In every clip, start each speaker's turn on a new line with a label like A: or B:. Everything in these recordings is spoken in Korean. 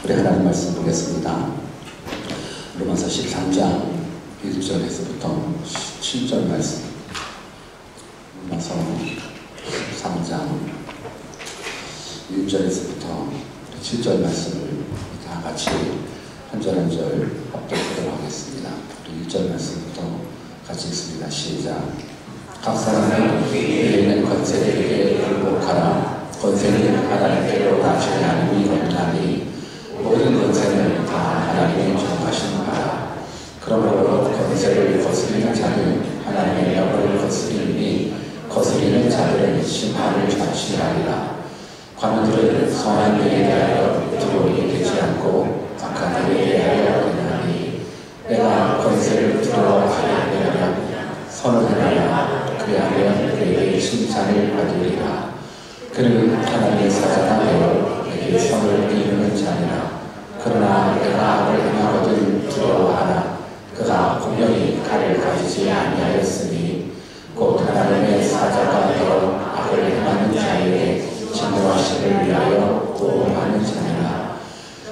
A: 우리 하나님 말씀 보겠습니다. 로마서 13장 1절에서부터 7절 말씀. 로마서 13장 1절에서부터 7절 말씀을 다 같이 한 절 한 절 합독하도록 하겠습니다. 우리 1절 말씀부터 같이 읽습니다. 시작. 각 사람은 위에 있는 권세에게 굴복하라. 권세는 하나님께로 나중에 하나님이 없나니 모든 권세는 다 하나님이 정하신 바라. 그러므로 권세를 거스리는 자는 하나님의 명을 거스리니 거스리는 자들은 심판을 자취하리라. 관원들은 선한 일에 대하여 두려움이 되지 않고 악한 일에 대하여 되나니 내가 권세를 두려워하지 아니하면 선을 행하여 그리하면 그에게 칭찬을 받으리라. 그는 하나님의 사자가 되어 내게 선을 이루는 자니라. 그러나 내가 악을 행하거든 두려워하라. 그가 분명히 칼을 가지지 아니하였으니 곧 하나님의 사자가 되어 악을 행하는 자에게 진노하시기를 위하여 보호하는 자니라.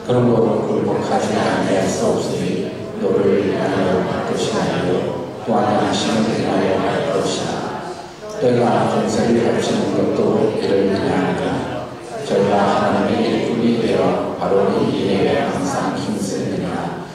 A: 그러므로 굴복하지 아니할 수 없으니 너를 위하여 할 것이 아니요 또한 당신을 위하여 할 것이라. 너희가 권세를 가르치는 것도 이를 위하니라. 저희가 하나님의 일꾼이 되어 바로 이 일에 항상 힘쓰느니라.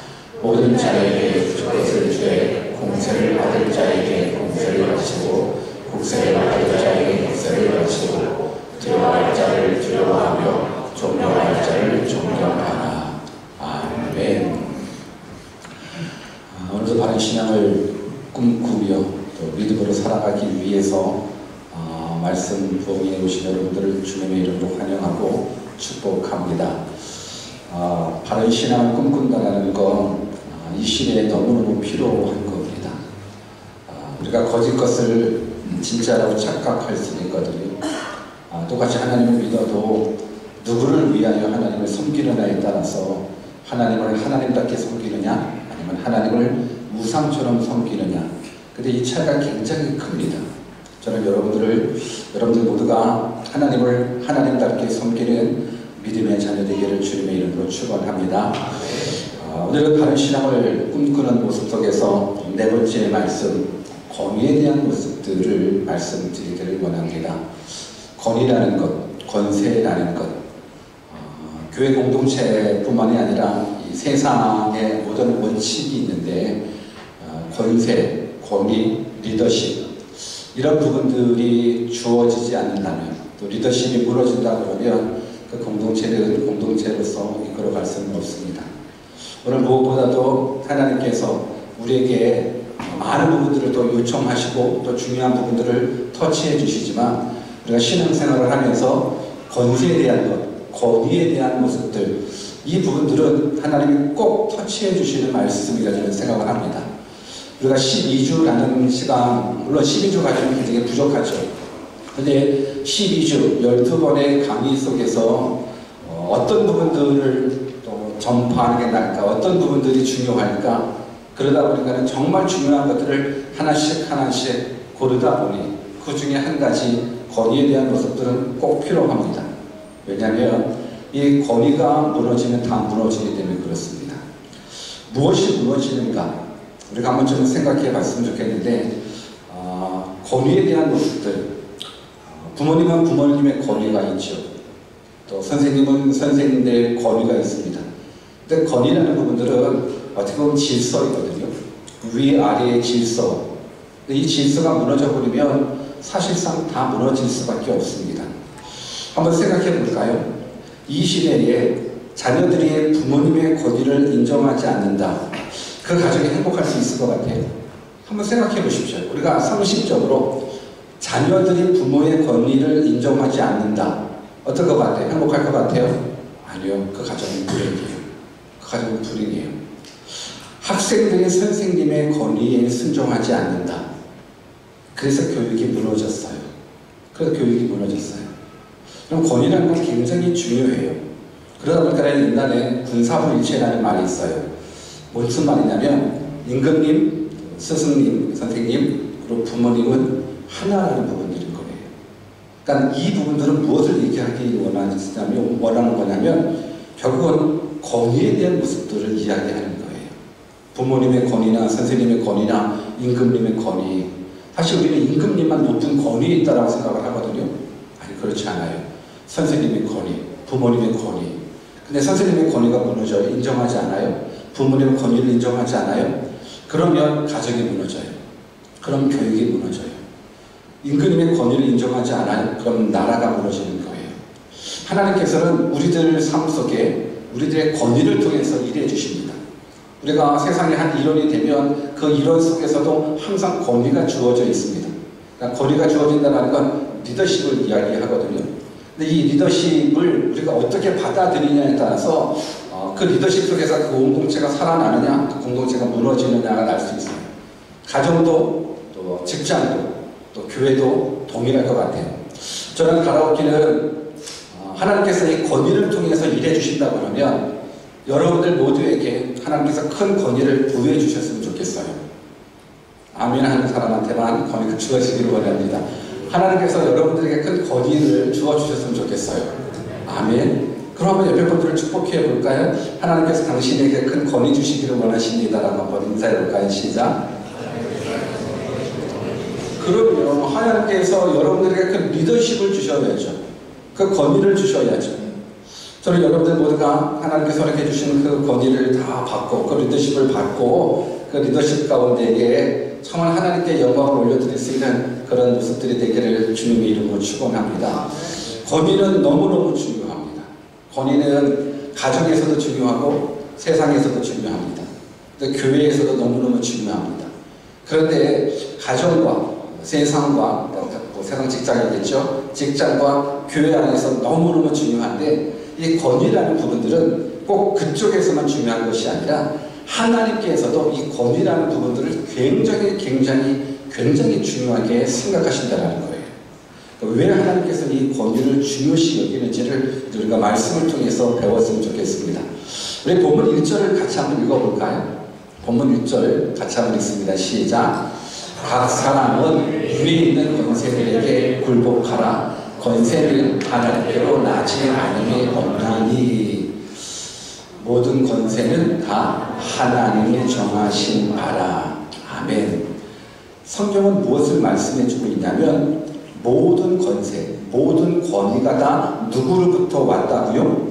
A: 모든 자에게 주 것을 주에 공세를 받을 자에게 공세를 바치고 국세를 받을 자에게 국세를 바치고 두려워할 자를 두려워하며 존경할 자를 존경하라. 아멘. 오늘도 바른 신앙을 꿈꾸며 또 믿음으로 살아가기 위해서 말씀 부흥에 오신 여러분들을 주님의 이름으로 환영하고 축복합니다. 바른 신앙을 꿈꾼다는 건 이 시대에 너무너무 필요한 겁니다. 우리가 거짓 것을 진짜라고 착각할 수 있거든요. 똑같이 하나님을 믿어도 누구를 위하여 하나님을 섬기느냐에 따라서 하나님을 하나님답게 섬기느냐 아니면 하나님을 우상처럼 섬기느냐, 근데 이 차이가 굉장히 큽니다. 저는 여러분들 모두가 하나님을 하나님답게 섬기는 믿음의 자녀 되기를 주님의 이름으로 축원합니다. 오늘은 바른 신앙을 꿈꾸는 모습 속에서 네 번째 말씀, 권위에 대한 모습들을 말씀드리기를 원합니다. 권위라는 것, 권세라는 것, 교회 공동체뿐만이 아니라 이 세상의 모든 원칙이 있는데 권세, 권위, 리더십 이런 부분들이 주어지지 않는다면, 또 리더십이 무너진다 그러면 그 공동체는 공동체로서 이끌어갈 수는 없습니다. 오늘 무엇보다도 하나님께서 우리에게 많은 부분들을 또 요청하시고 또 중요한 부분들을 터치해 주시지만 우리가 신앙생활을 하면서 권세에 대한 것, 권위에 대한 모습들, 이 부분들은 하나님이 꼭 터치해 주시는 말씀이라 저는 생각을 합니다. 우리가 12주라는 시간, 물론 12주 가지고는 굉장히 부족하죠. 그런데 12주, 12번의 강의 속에서 어떤 부분들을 또 전파하는 게 나을까, 어떤 부분들이 중요할까, 그러다 보니까 정말 중요한 것들을 하나씩 고르다 보니 그 중에 한 가지 권위에 대한 모습들은 꼭 필요합니다. 왜냐하면 이 권위가 무너지면 다 무너지기 때문에 그렇습니다. 무엇이 무너지는가? 우리가 한번 좀 생각해 봤으면 좋겠는데, 권위에 대한 모습들, 부모님은 부모님의 권위가 있죠. 또 선생님은 선생님들의 권위가 있습니다. 근데 권위라는 부분들은 어떻게 보면 질서이거든요. 위아래의 질서. 근데 이 질서가 무너져 버리면 사실상 다 무너질 수밖에 없습니다. 한번 생각해 볼까요? 이 시대에 자녀들이 부모님의 권위를 인정하지 않는다. 그 가정이 행복할 수 있을 것 같아요. 한번 생각해 보십시오. 우리가 상식적으로 자녀들이 부모의 권위를 인정하지 않는다. 어떨 것 같아요? 행복할 것 같아요? 아니요. 그 가정은 불행이에요. 그 가정은 불행이에요. 학생들이 선생님의 권위에 순종하지 않는다. 그래서 교육이 무너졌어요. 그럼 권위라는 건 굉장히 중요해요. 그러다 보니까 옛날에 군사불일체라는 말이 있어요. 무슨 말이냐면 임금님, 스승님, 선생님, 그리고 부모님은 하나라는 부분들인 거예요. 그러니까 이 부분들은 무엇을 얘기하기 원하는 거냐면 결국은 권위에 대한 모습들을 이야기하는 거예요. 부모님의 권위나 선생님의 권위나 임금님의 권위. 사실 우리는 임금님만 높은 권위에 있다고 생각을 하거든요. 아니, 그렇지 않아요. 선생님의 권위, 부모님의 권위. 근데 선생님의 권위가 무너져요. 인정하지 않아요. 부모님의 권위를 인정하지 않아요. 그러면 가정이 무너져요. 그럼 교육이 무너져요. 임금님의 권위를 인정하지 않아요. 그럼 나라가 무너지는 거예요. 하나님께서는 우리들 삶 속에 우리들의 권위를 통해서 일해 주십니다. 우리가 세상에 한 일원이 되면 그 일원 속에서도 항상 권위가 주어져 있습니다. 그러니까 권위가 주어진다는 건 리더십을 이야기하거든요. 근데 이 리더십을 우리가 어떻게 받아들이냐에 따라서 그 리더십 속에서 그 공동체가 살아나느냐, 그 공동체가 무너지느냐가 알 수 있어요. 가정도, 또 직장도, 또 교회도 동일할 것 같아요. 저는 가라오키는 하나님께서 이 권위를 통해서 일해 주신다고 하면 여러분들 모두에게 하나님께서 큰 권위를 부여해 주셨으면 좋겠어요. 아멘 하는 사람한테만 권위가 주어지기를 원합니다. 하나님께서 여러분들에게 큰 권위를 주어주셨으면 좋겠어요. 아멘. 그럼 한번 옆에 분들을 축복해 볼까요? 하나님께서 당신에게 큰 권위 주시기를 원하십니다라고 한번 인사해 볼까요? 시작. 그럼요. 하나님께서 여러분들에게 큰 리더십을 주셔야죠. 그 권위를 주셔야죠. 저는 여러분들 모두가 하나님께서 허락해 주신 그 권위를 다 받고 그 리더십을 받고 그 리더십 가운데에 정말 하나님께 영광을 올려드릴 수 있는 그런 모습들이 되기를 주님의 이름으로 축원합니다. 권위는 너무너무 중요합니다. 권위는 가정에서도 중요하고 세상에서도 중요합니다. 교회에서도 너무너무 중요합니다. 그런데 가정과 세상과 세상 직장이겠죠. 직장과 교회 안에서 너무너무 중요한데 이 권위라는 부분들은 꼭 그쪽에서만 중요한 것이 아니라 하나님께서도 이 권위라는 부분들을 굉장히 중요하게 생각하신다는 거예요. 왜 하나님께서 이 권위를 중요시 여기는지를 우리가 말씀을 통해서 배웠으면 좋겠습니다. 우리 본문 1절을 같이 한번 읽어볼까요? 본문 1절 같이 한번 읽습니다. 시작. 각 사람은 위에 있는 권세들에게 굴복하라. 권세는 하나님께로 나지 않음이 없나니. 모든 권세는 다 하나님이 정하신 바라. 아멘. 성경은 무엇을 말씀해주고 있냐면 모든 권세, 모든 권위가 다 누구로부터 왔다고요?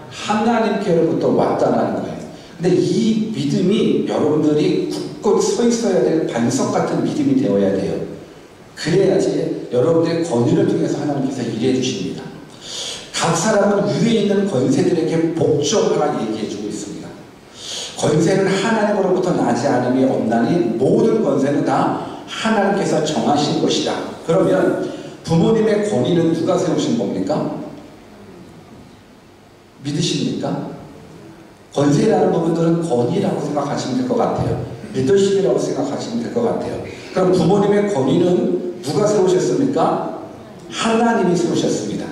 A: 하나님께로부터 왔다는 거예요. 근데 이 믿음이 여러분들이 굳건히 서 있어야 될 반석 같은 믿음이 되어야 돼요. 그래야지 여러분들의 권위를 통해서 하나님께서 일해 주십니다. 각 사람은 위에 있는 권세들에게 복종하라 얘기해주고 있습니다. 권세는 하나님으로부터 나지 않음이 없나니 모든 권세는 다 하나님께서 정하신 것이다. 그러면 부모님의 권위는 누가 세우신 겁니까? 믿으십니까? 권세라는 부분들은 권위라고 생각하시면 될 것 같아요. 리더십이라고 생각하시면 될 것 같아요. 그럼 부모님의 권위는 누가 세우셨습니까? 하나님이 세우셨습니다.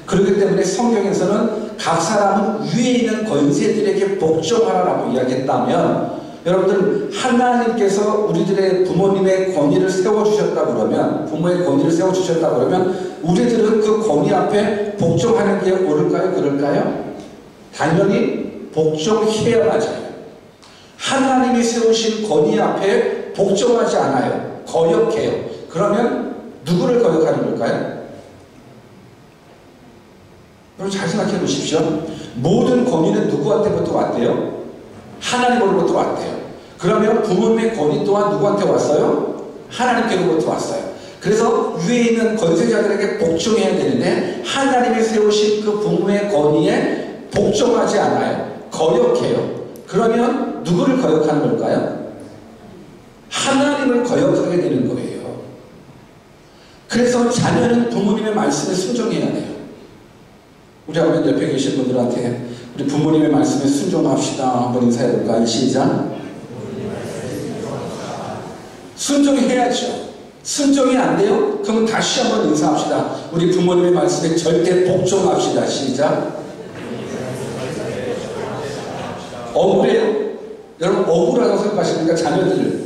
A: 그렇기 때문에 성경에서는 각 사람은 위에 있는 권세들에게 복종하라라고 이야기했다면 여러분들 하나님께서 우리들의 부모님의 권위를 세워주셨다 그러면 부모의 권위를 세워주셨다 그러면 우리들은 그 권위 앞에 복종하는 게 옳을까요? 그럴까요? 당연히 복종해야 맞아요. 하나님이 세우신 권위 앞에 복종하지 않아요. 거역해요. 그러면 누구를 거역하는 걸까요? 여러분 잘 생각해 보십시오. 모든 권위는 누구한테부터 왔대요? 하나님으로부터 왔대요. 그러면 부모님의 권위 또한 누구한테 왔어요? 하나님께로부터 왔어요. 그래서 위에 있는 권세자들에게 복종해야 되는데 하나님이 세우신 그 부모의 권위에 복종하지 않아요. 거역해요. 그러면 누구를 거역하는 걸까요? 하나님을 거역하게 되는 거예요. 그래서 자녀는 부모님의 말씀에 순종해야 돼요. 우리 한번 옆에 계신 분들한테 우리 부모님의 말씀에 순종합시다. 한번 인사해볼까요? 시작. 순종해야죠. 순종이 안 돼요? 그럼 다시 한번 인사합시다. 우리 부모님의 말씀에 절대 복종합시다. 시작. 억울해요? 여러분 억울하다고 생각하십니까? 자녀들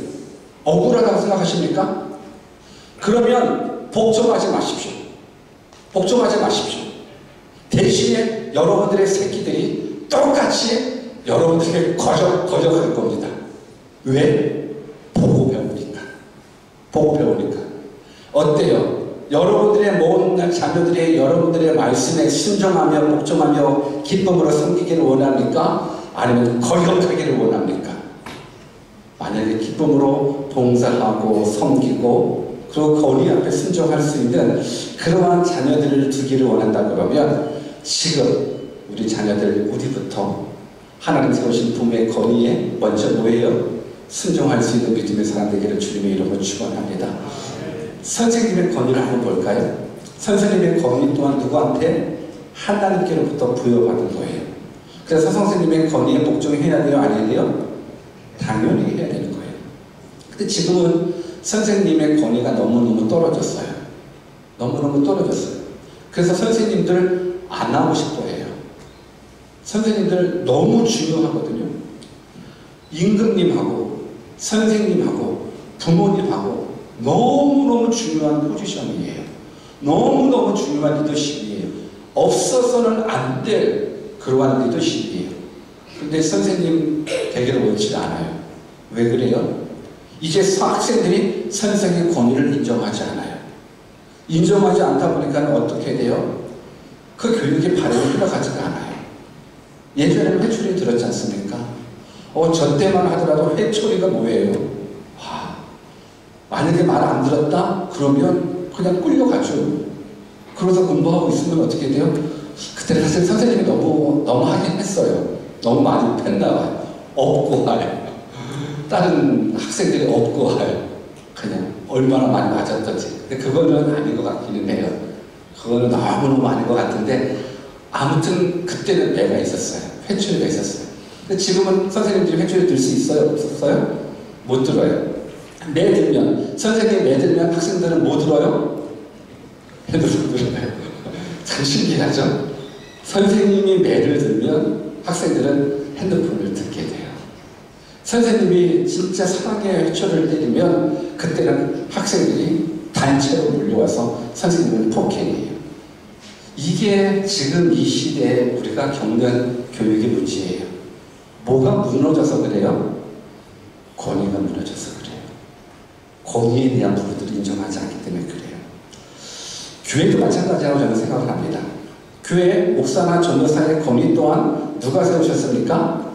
A: 억울하다고 생각하십니까? 그러면 복종하지 마십시오. 복종하지 마십시오. 대신에 여러분들의 새끼들이 똑같이 똑같이 여러분들에게 거적할 겁니다. 왜? 보고 배우니까. 보고 배우니까. 어때요? 여러분들의 모든 자녀들이 여러분들의 말씀에 순종하며 복종하며 기쁨으로 섬기기를 원합니까? 아니면 거역하기를 원합니까? 만약에 기쁨으로 봉사하고 섬기고 그리고 권위 앞에 순종할 수 있는 그러한 자녀들을 두기를 원한다 그러면 지금 우리 자녀들 우리부터 하나님 세우신 부모의 권위에 먼저 뭐예요? 순종할 수 있는 믿음의 사람 되기를 주님의 이름으로 축원합니다. 선생님의 권위를 한번 볼까요? 선생님의 권위 또한 누구한테? 하나님께로부터 부여받은 거예요. 그래서 선생님의 권위에 복종해야 돼요? 아니야 돼요? 당연히 해야 되는 거예요. 근데 지금은 선생님의 권위가 너무너무 떨어졌어요. 너무너무 떨어졌어요. 그래서 선생님들 안 하고 싶어 해요. 선생님들 너무 중요하거든요. 임금님하고 선생님하고 부모님하고 너무너무 중요한 포지션이에요. 너무너무 중요한 리더십이에요. 없어서는 안 될 그러한 리더십이에요. 근데 선생님 되기를 원치 않아요. 왜 그래요? 이제 학생들이 선생의 권위를 인정하지 않아요. 인정하지 않다 보니까 어떻게 돼요? 그 교육의 발현이 흘러가지가 않아요. 예전에는 회초리 들었지 않습니까? 저 때만 하더라도 회초리가 뭐예요? 와, 만약에 말 안 들었다? 그러면 그냥 끌려가죠. 그러다 공부하고 있으면 어떻게 돼요? 그때는 사실 선생님이 너무 하긴 했어요. 너무 많이 팼나 봐요. 업고 와요. 다른 학생들이 업고 와요. 그냥 얼마나 많이 맞았던지. 근데 그거는 아닌 것 같기는 해요. 그거는 너무너무 아닌 것 같은데 아무튼 그때는 매가 있었어요. 회초리가 있었어요. 근데 지금은 선생님들이 회초리 들 수 있어요? 없었어요? 못 들어요. 매 들면, 선생님이 매 들면 학생들은 뭐 들어요? 핸드폰 들어요. 참 신기하죠? 선생님이 매를 들면 학생들은 핸드폰을 듣게 돼요. 선생님이 진짜 사랑의 회초리를 때리면 그때는 학생들이 단체로 몰려와서 선생님을 폭행해요. 이게 지금 이 시대에 우리가 겪는 교육의 문제예요. 뭐가 무너져서 그래요? 권위가 무너져서 그래요. 권위에 대한 부분들을 인정하지 않기 때문에 그래요. 교회도 마찬가지라고 저는 생각을 합니다. 교회 목사나 전도사의 권위 또한 누가 세우셨습니까?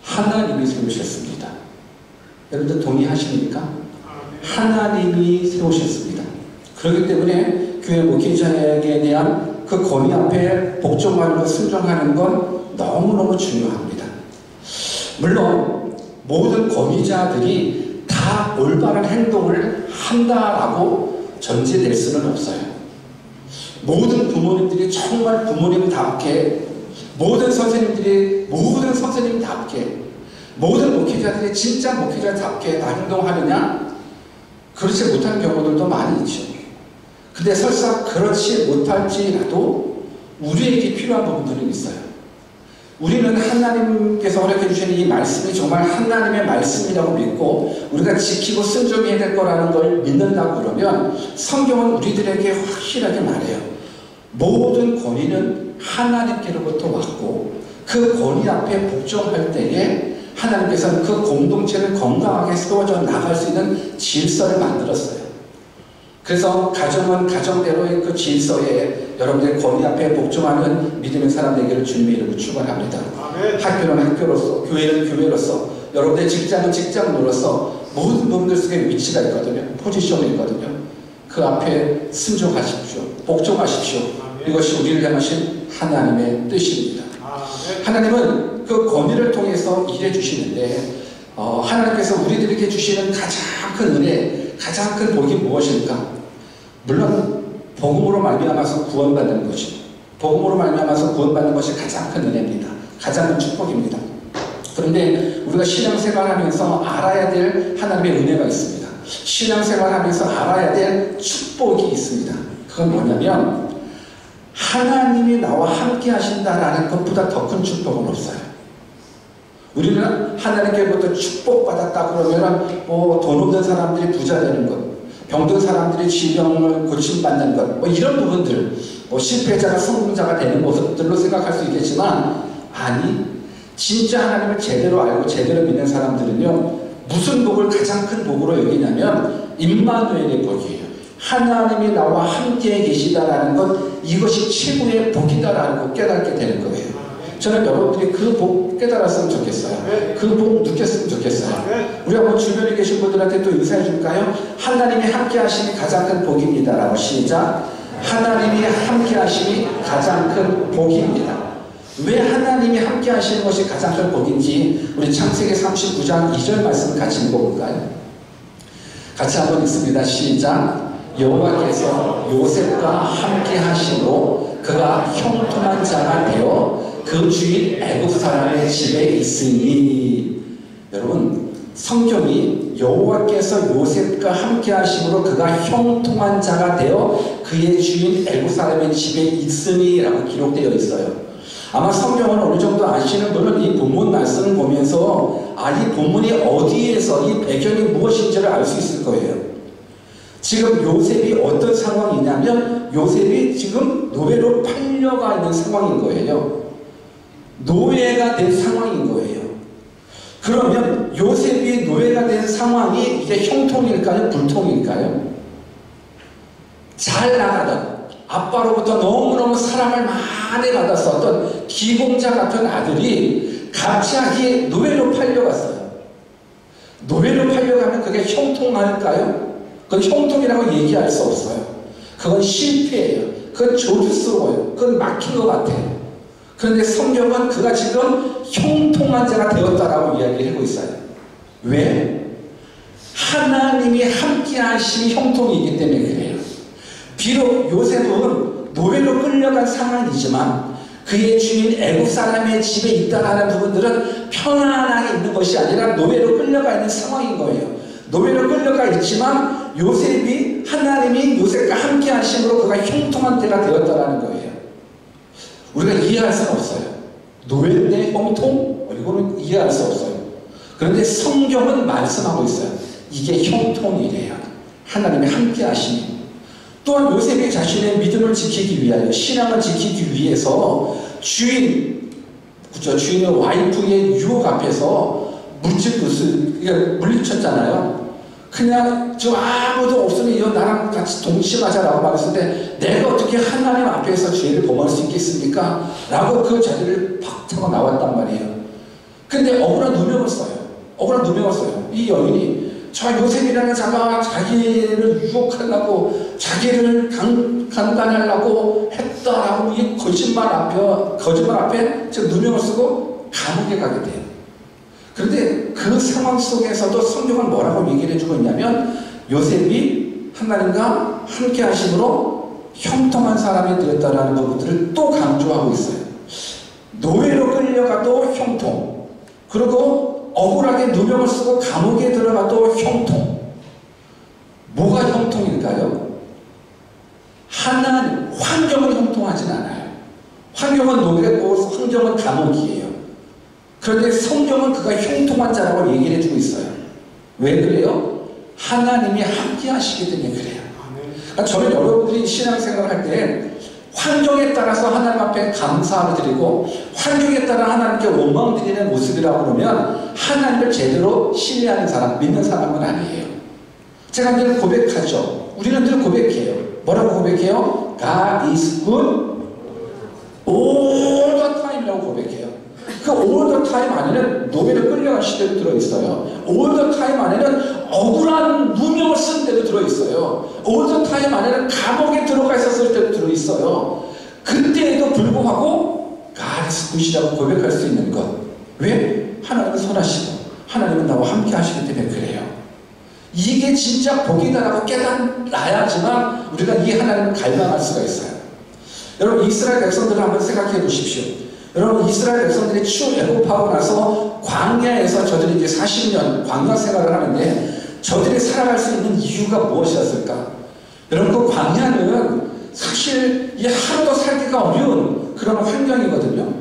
A: 하나님이 세우셨습니다. 여러분들 동의하십니까? 하나님이 세우셨습니다. 그렇기 때문에 교회 목회자에게 대한 그 권위 앞에 복종하고 순종하는 건 너무너무 중요합니다. 물론 모든 권위자들이 다 올바른 행동을 한다라고 전제될 수는 없어요. 모든 부모님들이 정말 부모님답게, 모든 선생님들이 모든 선생님답게, 모든 목회자들이 진짜 목회자답게 다 행동하느냐? 그렇지 못한 경우들도 많이 있죠. 근데 설사 그렇지 못할지라도 우리에게 필요한 부분들은 있어요. 우리는 하나님께서 허락해 주시는 이 말씀이 정말 하나님의 말씀이라고 믿고 우리가 지키고 순종해야 될 거라는 걸 믿는다고 그러면 성경은 우리들에게 확실하게 말해요. 모든 권위는 하나님께로부터 왔고 그 권위 앞에 복종할 때에 하나님께서는 그 공동체를 건강하게 세워져 나갈 수 있는 질서를 만들었어요. 그래서 가정은 가정대로의 그 질서에 여러분들의 권위 앞에 복종하는 믿음의 사람 되기를 주님의 이름으로 축원합니다. 학교는 학교로서, 교회는 교회로서, 여러분들의 직장은 직장으로서 모든 부분들 속에 위치가 있거든요. 포지션이 있거든요. 그 앞에 순종하십시오. 복종하십시오. 이것이 우리를 향하신 하나님의 뜻입니다. 하나님은 그 권위를 통해서 일해 주시는데 하나님께서 우리들에게 주시는 가장 큰 은혜, 가장 큰 복이 무엇일까? 물론 복음으로 말미암아서 구원받는 것이죠. 복음으로 말미암아서 구원받는 것이 가장 큰 은혜입니다. 가장 큰 축복입니다. 그런데 우리가 신앙생활하면서 알아야 될 하나님의 은혜가 있습니다. 신앙생활하면서 알아야 될 축복이 있습니다. 그건 뭐냐면 하나님이 나와 함께 하신다라는 것보다 더 큰 축복은 없어요. 우리는 하나님께로부터 축복받았다 그러면 돈 없는 사람들이 부자 되는 것, 병든 사람들이 질병을 고침받는 것, 이런 부분들, 실패자가 성공자가 되는 모습들로 생각할 수 있겠지만 아니, 진짜 하나님을 제대로 알고 제대로 믿는 사람들은요, 무슨 복을 가장 큰 복으로 여기냐면 임마누엘의 복이에요. 하나님이 나와 함께 계시다라는 것, 이것이 최고의 복이다라는 걸 깨닫게 되는 거예요. 저는 여러분들이 그 복 깨달았으면 좋겠어요. 그 복 느꼈으면 좋겠어요. 우리 한번 주변에 계신 분들한테 또 인사해 줄까요? 하나님이 함께 하심이 가장 큰 복입니다 라고. 시작. 하나님이 함께 하심이 가장 큰 복입니다. 왜 하나님이 함께 하시는 것이 가장 큰 복인지 우리 창세기 39장 2절 말씀을 같이 읽어볼까요? 같이 한번 읽습니다. 시작. 여호와께서 요셉과 함께 하시고 그가 형통한 자가 되어 그 주인 애굽 사람의 집에 있으니. 여러분, 성경이 여호와께서 요셉과 함께 하심으로 그가 형통한 자가 되어 그의 주인 애굽 사람의 집에 있으니 라고 기록되어 있어요. 아마 성경을 어느 정도 아시는 분은 이 본문 말씀을 보면서 이 본문이 어디에서 이 배경이 무엇인지를 알 수 있을 거예요. 지금 요셉이 어떤 상황이냐면 요셉이 지금 노예로 팔려가 있는 상황인 거예요. 노예가 된 상황인 거예요. 그러면 요셉이 노예가 된 상황이 이게 형통일까요? 불통일까요? 잘 나가던 아빠로부터 너무너무 사랑을 많이 받았었던 기공자 같은 아들이 갑자기 노예로 팔려갔어요. 노예로 팔려가면 그게 형통할까요? 그건 형통이라고 얘기할 수 없어요. 그건 실패예요. 그건 조주스러워요. 그건 막힌 것 같아요. 그런데 성경은 그가 지금 형통한 자가 되었다라고 이야기하고 있어요. 왜? 하나님이 함께 하심이 형통이기 때문에 그래요. 비록 요셉은 노예로 끌려간 상황이지만 그의 주인 애굽 사람의 집에 있다라는 부분들은 편안하게 있는 것이 아니라 노예로 끌려가 있는 상황인 거예요. 노예로 끌려가 있지만 요셉이 하나님이 요셉과 함께 하심으로 그가 형통한 때가 되었다라는 거예요. 우리가 이해할 수는 없어요. 노예인데 형통? 이거는 이해할 수 없어요. 그런데 성경은 말씀하고 있어요. 이게 형통이래요. 하나님이 함께 하심이. 또한 요셉이 자신의 믿음을 지키기 위하여, 신앙을 지키기 위해서 주인의 와이프의 유혹 앞에서 물리쳤잖아요. 그냥 저 아무도 없으니 너 나랑 같이 동침하자라고 말했을 때 내가 어떻게 하나님 앞에서 죄를 범할 수 있겠습니까? 라고 그 자리를 팍 차고 나왔단 말이에요. 근데 억울한 누명을 써요. 억울한 누명을 써요. 이 여인이 저 요셉이라는 자가 자기를 유혹하려고 자기를 강간하려고 했다라고 이 거짓말 앞에 지금 누명을 쓰고 감옥에 가게 돼요. 그런데 그 상황 속에서도 성경은 뭐라고 얘기를 해주고 있냐면 요셉이 하나님과 함께 하심으로 형통한 사람이 되었다라는 부분들을 또 강조하고 있어요. 노예로 끌려가도 형통, 그리고 억울하게 누명을 쓰고 감옥에 들어가도 형통. 뭐가 형통일까요? 환경은 형통하진 않아요. 환경은 노예고 환경은 감옥이에요. 그런데 성경은 그가 형통한 자라고 얘기를 해주고 있어요. 왜 그래요? 하나님이 함께 하시기 때문에 그래요. 그러니까 저는 여러분들이 신앙생활을 할 때 환경에 따라서 하나님 앞에 감사를 드리고 환경에 따라 하나님께 원망 드리는 모습이라고 그러면 하나님을 제대로 신뢰하는 사람, 믿는 사람은 아니에요. 제가 늘 고백하죠. 우리는 늘 고백해요. 뭐라고 고백해요? God is good all the time이라고 고백해요. 그 all the time 안에는 노예로 끌려간 시대도 들어있어요. all the time 안에는 억울한 누명을 쓴 때도 들어있어요. all the time 안에는 감옥에 들어가 있었을 때도 들어있어요. 그때에도 불구하고 God is good이라고 고백할 수 있는 것. 왜? 하나님은 선하시고 하나님은 나와 함께 하시기 때문에 그래요. 이게 진짜 복이다라고 깨달아야지만 우리가 이 하나님을 갈망할 수가 있어요. 여러분, 이스라엘 백성들을 한번 생각해 보십시오. 여러분, 이스라엘 백성들이 출애굽하고 나서 광야에서 저들이 이제 40년 광야 생활을 하는데 저들이 살아갈 수 있는 이유가 무엇이었을까? 여러분, 그 광야는 사실 이 하루도 살기가 어려운 그런 환경이거든요.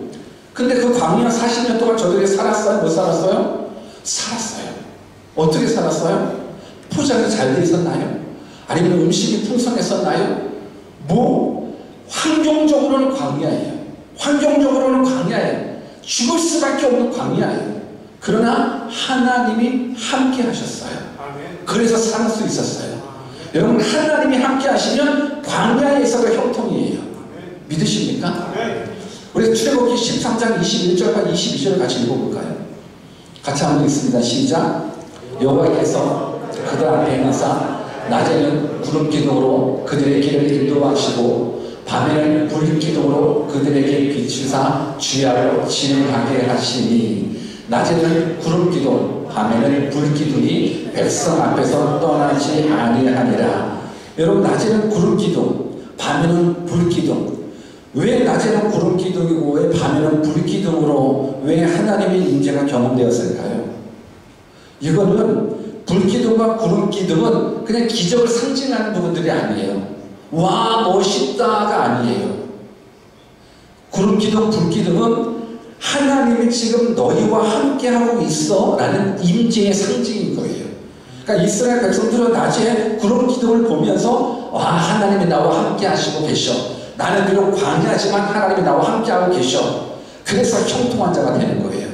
A: 근데 그 광야 40년 동안 저들이 살았어요? 못 살았어요? 살았어요. 어떻게 살았어요? 포장이 잘 돼 있었나요? 아니면 음식이 풍성했었나요? 환경적으로는 광야예요. 환경적으로는 광야예요. 죽을 수밖에 없는 광야예요. 그러나 하나님이 함께 하셨어요. 그래서 살 수 있었어요. 여러분, 하나님이 함께 하시면 광야에서도 형통이에요. 믿으십니까? 우리 출애굽기 13장 21절과 22절을 같이 읽어볼까요? 같이 한번 읽습니다. 시작. 여호와께서 그들 앞에 행하사 낮에는 구름 기둥으로 그들의 길을 인도하시고 밤에는 불 기둥으로 그들에게 비추사 주야로 진행하게 하시니 낮에는 구름 기둥 밤에는 불 기둥이 백성 앞에서 떠나지 아니하니라. 여러분, 낮에는 구름 기둥 밤에는 불 기둥. 왜 낮에는 구름 기둥이고 왜 밤에는 불 기둥으로 왜 하나님의 임재가 경험되었을까요? 이거는 불 기둥과 구름 기둥은 그냥 기적을 상징하는 부분들이 아니에요. 와 멋있다가 아니에요. 구름 기둥, 불 기둥은 하나님이 지금 너희와 함께하고 있어 라는 임재의 상징인 거예요. 그러니까 이스라엘 백성들은 낮에 구름 기둥을 보면서 와 하나님이 나와 함께 하시고 계셔. 나는 비록 광야지만 하나님이 나와 함께하고 계셔. 그래서 형통한 자가 되는 거예요.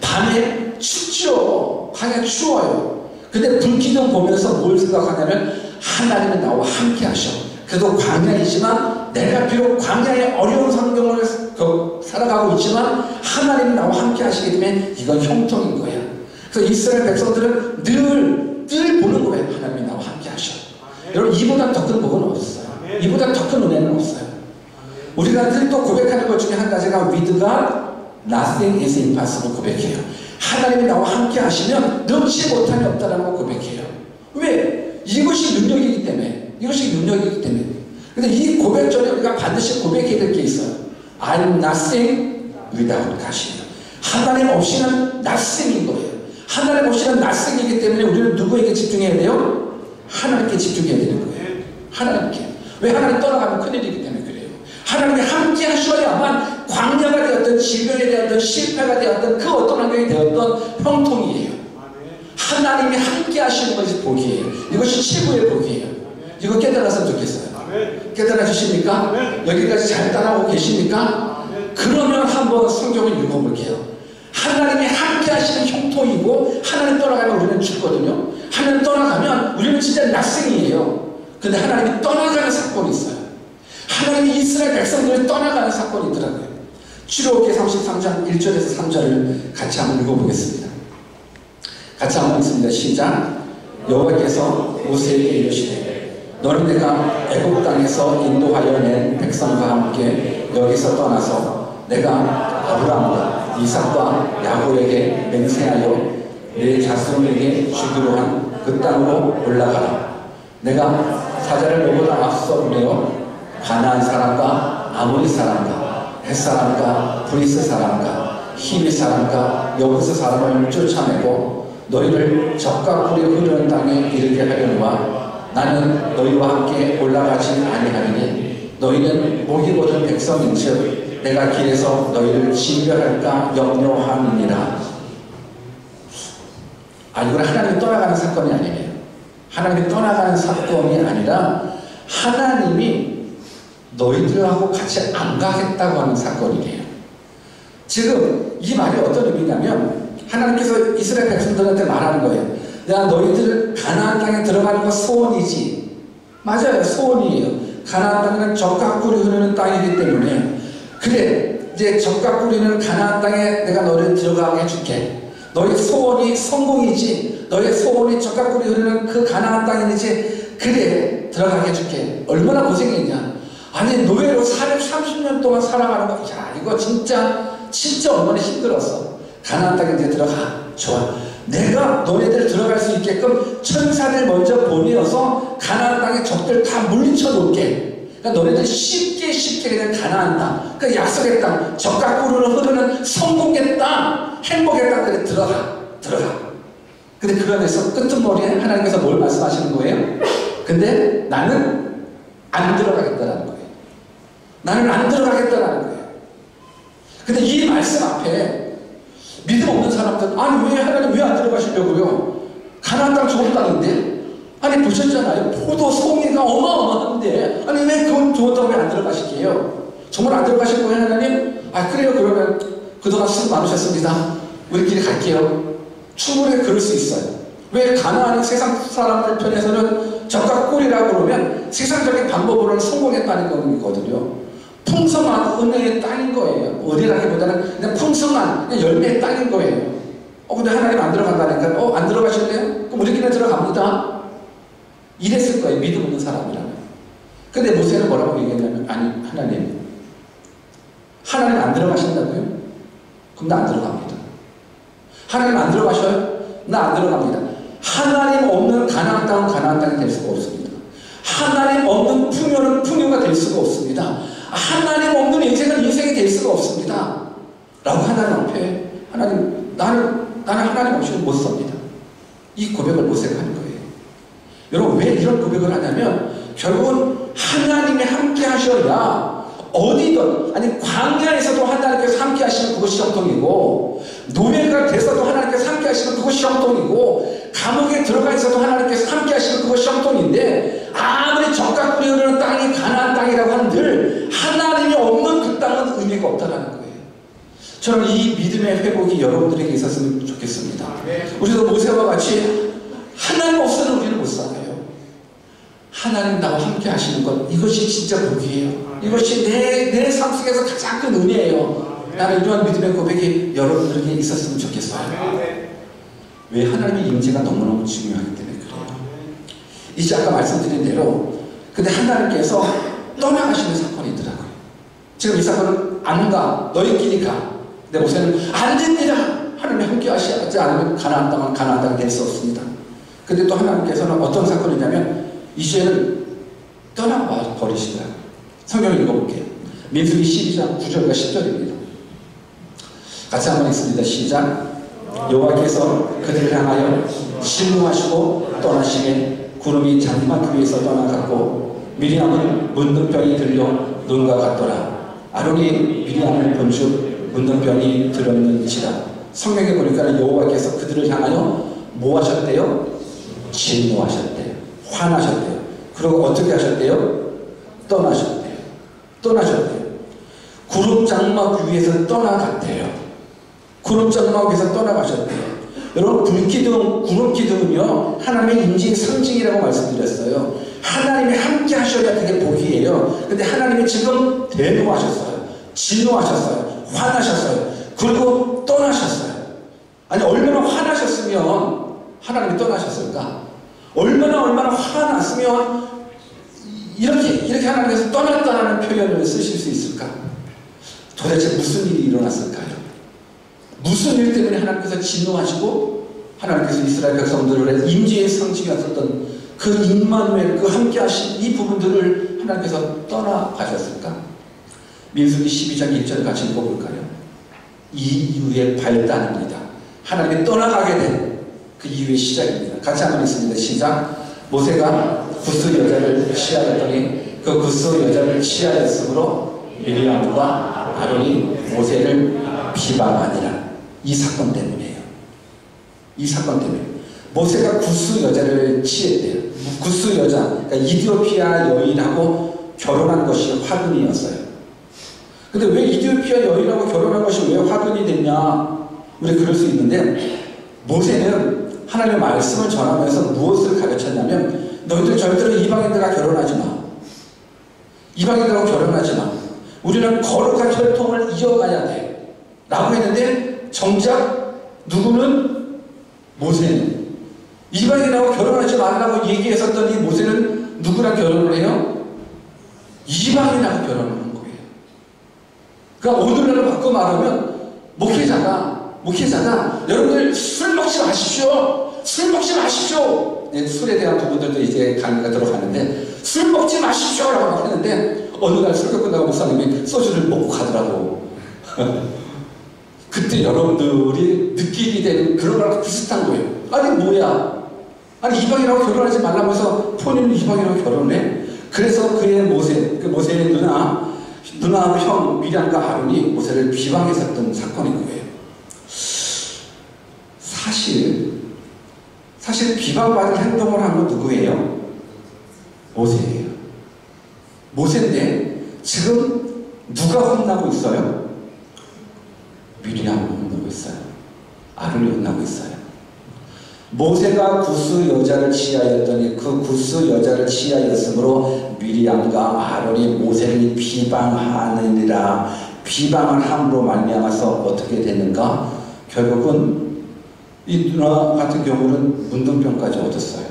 A: 밤에 춥죠. 광야 추워요. 근데 불기둥 보면서 뭘 생각하냐면 하나님이 나와 함께 하셔. 그래도 광야이지만 내가 비록 광야의 어려운 환경을 살아가고 있지만 하나님이 나와 함께 하시기 때문에 이건 형통인 거야. 그래서 이스라엘 백성들은 늘 보는 거예요. 하나님이 나와 함께 하셔. 여러분, 이보다 더 큰 복은 없어요. 이보다 더 큰 은혜는 없어요. 우리가 늘 또 고백하는 것 중에 한 가지가 With God, nothing is impossible 고백해요. 하나님이 나와 함께 하시면 능치 못함이 없다라고 고백해요. 왜? 이것이 능력이기 때문에. 이것이 능력이기 때문에. 근데 이 고백 전에 우리가 반드시 고백해야 될 게 있어요. I'm nothing without God이에요. 하나님 없이는 nothing인 거예요. 하나님 없이는 nothing이기 때문에 우리는 누구에게 집중해야 돼요? 하나님께 집중해야 되는 거예요. 하나님께. 왜? 하나님 떠나가면 큰일이기 때문에 그래요. 하나님이 함께 하셔야만 광야가 되었던 질병이 되었던 실패가 되었던 그 어떤 환경이 되었던 형통이에요. 하나님이 함께 하시는 것이 복이에요. 이것이 최고의 복이에요. 이거 깨달았으면 좋겠어요. 깨달아 주십니까? 여기까지 잘 따라오고 계십니까? 그러면 한번 성경을 읽어볼게요. 하나님이 함께 하시는 형통이고 하나님 떠나가면 우리는 죽거든요. 하나님 떠나가면 우리는 진짜 낯생이에요. 근데 하나님이 떠나가는 사건이 있어요. 하나님이 이스라엘 백성들을 떠나가는 사건이 있더라고요. 출애굽기 33장 1절에서 3절을 같이 한번 읽어보겠습니다. 같이 한번 읽습니다. 시작. 여호와께서 모세에게 이르시되 너는 내가 애굽 땅에서 인도하여 낸 백성과 함께 여기서 떠나서 내가 아브라함과 이삭과 야곱에게 맹세하여 내 자손에게 주기로 한 그 땅으로 올라가라. 내가 사자를 너보다 앞서 보내어 가나안 사람과 아모리 사람과 헷 사람과 브리스 사람과 히비 사람과 여부스 사람을 쫓아내고 너희를 적과 꿀이 흐르는 땅에 이르게 하려니와 나는 너희와 함께 올라가지 아니하리니 너희는 목이 곧은 백성인즉 내가 길에서 너희를 징벌할까 염려함이니라. 이건 하나님이 떠나가는 사건이 아니에요. 하나님이 떠나가는 사건이 아니라 하나님이 너희들하고 같이 안 가겠다고 하는 사건이에요. 지금 이 말이 어떤 의미냐면 하나님께서 이스라엘 백성들한테 말하는 거예요. 내가 너희들 가나안 땅에 들어가는 거 소원이지. 맞아요. 소원이에요. 가나안 땅은 젖과 꿀이 흐르는 땅이기 때문에 그래 이제 젖과 꿀이 흐르는 가나안 땅에 내가 너를 들어가게 해줄게. 너의 소원이 성공이지. 너의 소원이 젖과 꿀이 흐르는 그 가나안 땅이지. 그래 들어가게 해줄게. 얼마나 고생했냐. 아니 노예로 30년 동안 살아가는 거. 야 이거 진짜 얼마나 힘들었어. 가나안 땅에 이제 들어가. 좋아. 내가 너네들 들어갈 수 있게끔 천사를 먼저 보내어서 가나안 땅의 적들 다 물리쳐 놓을게. 그러니까 너네들 쉽게 그냥 가나안 땅, 그 약속의 땅, 젖과 꿀으로 흐르는 성공의 땅, 행복의 땅들에 들어가. 근데 그 안에서 끄트머리에 하나님께서 뭘 말씀하시는 거예요? 근데 나는 안 들어가겠다라는 거예요. 나는 안 들어가겠다라는 거예요. 근데 이 말씀 앞에 믿음 없는 사람들, 아니 왜 하나님 왜 안 들어가시려고요? 가나안 땅 좋은 땅인데? 아니 보셨잖아요. 포도 송이가 어마어마한데 아니 왜 그건 좋은 땅에 안 들어가실게요? 정말 안 들어가실 거예요 하나님? 그래요. 그러면 그동안 수고 많으셨습니다. 우리끼리 갈게요. 충분히 그럴 수 있어요. 왜 가나안이 세상 사람들 편에서는 적과 꿀이라고 그러면 세상적인 방법으로는 성공했다는 거거든요. 풍성한 은혜의 땅인 거예요. 어디라기보다는 그냥 풍성한 그냥 열매의 땅인 거예요. 근데 하나님 안 들어간다니까 안 들어가실래요? 그럼 우리끼리 들어갑니다. 이랬을 거예요. 믿음 없는 사람이라면. 근데 모세는 뭐라고 얘기했냐면 아니 하나님 안 들어가신다고요? 그럼 나 안 들어갑니다. 하나님 안 들어가셔요? 나 안 들어갑니다. 하나님 없는 가나안 땅은 가나안 땅이 될 수가 없습니다. 하나님 없는 풍요는 풍요가 될 수가 없습니다. 하나님 없는 인생은 인생이 될 수가 없습니다. 라고 하나님 앞에 나는 하나님 없이는 못 삽니다. 이 고백을 모세가 하는 거예요. 여러분 왜 이런 고백을 하냐면 결국은 하나님이 함께 하셔야 어디든 아니 광야에서도 하나님께서 함께 하시면 그것이 형통이고 노예가 돼서도 하나님께서 함께 하시면 그것이 형통이고 감옥에 들어가 있어도 하나님께서 함께 하시면 그것이 형통인데 아무리 적과 꿀이 흐르는 땅이 가나안 땅이라고 한들 하나님이 없는 그 땅은 의미가 없다는 거예요. 저는 이 믿음의 회복이 여러분들에게 있었으면 좋겠습니다. 우리도 모세와 같이 하나님 없어는 우리는 못 살아요. 하나님 나와 함께 하시는 것 이것이 진짜 복이에요. 이것이 내 삶 속에서 가장 큰 은혜예요. 나는 이러한 믿음의 고백이 여러분들에게 있었으면 좋겠어요. 왜 하나님의 임재가 너무너무 중요하기 때문에 그래요. 이제 아까 말씀드린 대로 근데 하나님께서 떠나가시는 사건이 있더라고요. 지금 이 사건은 안 가. 너희끼리 가. 근데 모세는 안 됩니다. 하나님 함께 하시지 않으면 가나안 땅은 가나안 땅이 될 수 없습니다. 근데 또 하나님께서는 어떤 사건이냐면 이제는 떠나가 버리시더라고요. 성경을 읽어볼게요. 민수기 12장 9절과 10절입니다. 같이 한번 읽습니다. 시작. 여호와께서 그들을 향하여 진노하시고 떠나시게 구름이 장막 위에서 떠나갔고 미리암은 문둥병이 들려 눈과 같더라. 아론이 미리암을 본즉 문둥병이 들었는지라. 성경에 보니까 여호와께서 그들을 향하여 뭐 하셨대요? 진노하셨대요. 화나셨대요. 그리고 어떻게 하셨대요? 떠나셨대요. 구름 장막 위에서 떠나갔대요. 구름 장막 위에서 떠나가셨대요. 여러분 불기둥, 구름 기둥은요 하나님의 임재의 상징이라고 말씀드렸어요. 하나님이 함께 하셔야 그게 복이에요. 근데 하나님이 지금 대노하셨어요. 진노하셨어요. 화나셨어요. 그리고 떠나셨어요. 아니 얼마나 화나셨으면 하나님이 떠나셨을까? 얼마나 화났으면 이렇게 하나님께서 떠났다는 표현을 쓰실 수 있을까? 도대체 무슨 일이 일어났을까요? 무슨 일 때문에 하나님께서 진노하시고 하나님께서 이스라엘 백성들의 임재의 상징이었던 그 임마누엘, 그 함께 하신 이 부분들을 하나님께서 떠나가셨을까? 민수기 12장 1절 같이 읽어볼까요? 이 이후의 발단입니다. 하나님이 떠나가게 된 그 이후의 시작입니다. 같이 한번 읽습니다. 시작. 모세가 구스 여자를 취하였더니 그 구스 여자를 취하였으므로 미리암과 아론이 모세를 비방하니라. 이 사건 때문이에요. 이 사건 때문에 모세가 구스 여자를 취했대요. 구스 여자, 그러니까 이디오피아 여인하고 결혼한 것이 화근이었어요. 근데 왜 이디오피아 여인하고 결혼한 것이 왜 화근이 됐냐? 우리 그럴 수 있는데 모세는 하나님의 말씀을 전하면서 무엇을 가르쳤냐면 너희들 절대로 이방인들과 결혼하지 마. 이방인들하고 결혼하지 마. 우리는 거룩한 혈통을 이어가야 돼. 라고 했는데 정작 누구는? 모세는 이방인하고 결혼하지 말라고 얘기했었던 이 모세는 누구랑 결혼을 해요? 이방인하고 결혼을 한 거예요. 그러니까 오늘날로 바꿔 말하면 목회자가 여러분들 술 먹지 마십시오. 술 먹지 마십시오. 술에 대한 부분들도 이제 강의가 들어가는데 술 먹지 마십시오 라고 했는데 어느 날 설교 끝나고 목사님이 소주를 먹고 가더라고. 그때 여러분들이 느끼게 되는 그런 거랑 비슷한 거예요. 아니 뭐야? 아니 이방이라고 결혼하지 말라고 해서 본인은 이방이라고 결혼해? 그래서 그의 모세의 누나하고 형 미리암과 아론이 모세를 비방했었던 사건인 거예요. 사실 비방받은 행동을 한 건 누구예요? 모세예요. 모세인데 지금 누가 혼나고 있어요? 미리암을 혼나고 있어요. 아론이 혼나고 있어요. 모세가 구스 여자를 취하였더니 그 구스 여자를 취하였으므로 미리암과 아론이 모세를 비방하느니라. 비방을 함으로 말미암아서 어떻게 됐는가? 결국은 이 누나 같은 경우는 문둥병까지 얻었어요.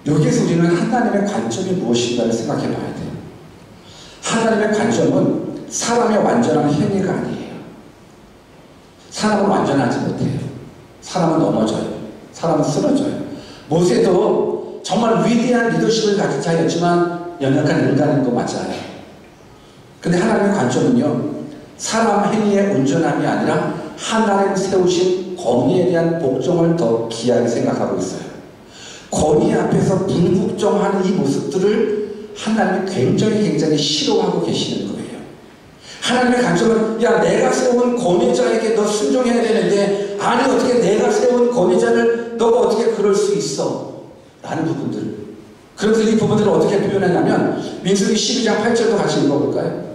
A: 여기에서 우리는 하나님의 관점이 무엇인가를 생각해 봐야 돼요. 하나님의 관점은 사람의 완전한 행위가 아니에요. 사람은 완전하지 못해요. 사람은 넘어져요. 사람은 쓰러져요. 모세도 정말 위대한 리더십을 가진 자였지만 연약한 인간인 거 맞아요. 근데 하나님의 관점은요, 사람 행위의 온전함이 아니라 하나님 세우신 권위에 대한 복종을 더 귀하게 생각하고 있어요. 권위 앞에서 불복종하는 이 모습들을 하나님이 굉장히 싫어하고 계시는 거예요. 하나님의 관점은 야, 내가 세운 권위자에게 너 순종해야 되는데, 아니 어떻게 내가 세운 권위자를 너가 어떻게 그럴 수 있어? 라는 부분들. 그래서 이 부분들을 어떻게 표현하냐면 민수기 12장 8절도 같이 읽어볼까요?